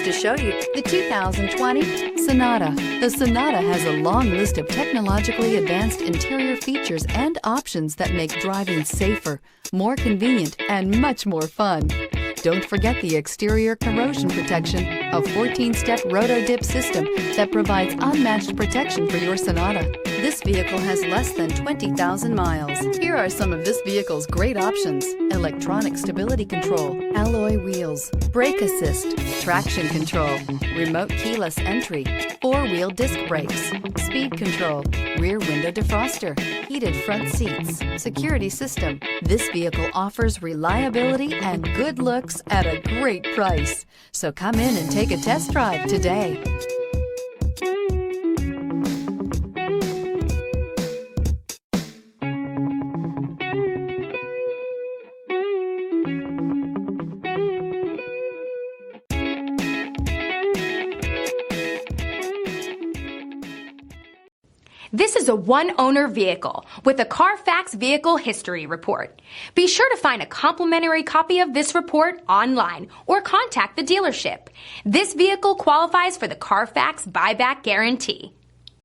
pleased to show you the 2020 Sonata. The Sonata has a long list of technologically advanced interior features and options that make driving safer, more convenient, and much more fun. Don't forget the exterior corrosion protection, a 14-step roto-dip system that provides unmatched protection for your Sonata. This vehicle has less than 20,000 miles. Here are some of this vehicle's great options: electronic stability control, alloy wheels, brake assist, traction control, remote keyless entry, four-wheel disc brakes, speed control, rear window defroster, heated front seats, security system. This vehicle offers reliability and good looks at a great price. So come in and take a test drive today. This is a one-owner vehicle with a Carfax Vehicle History Report. Be sure to find a complimentary copy of this report online or contact the dealership. This vehicle qualifies for the Carfax Buyback Guarantee.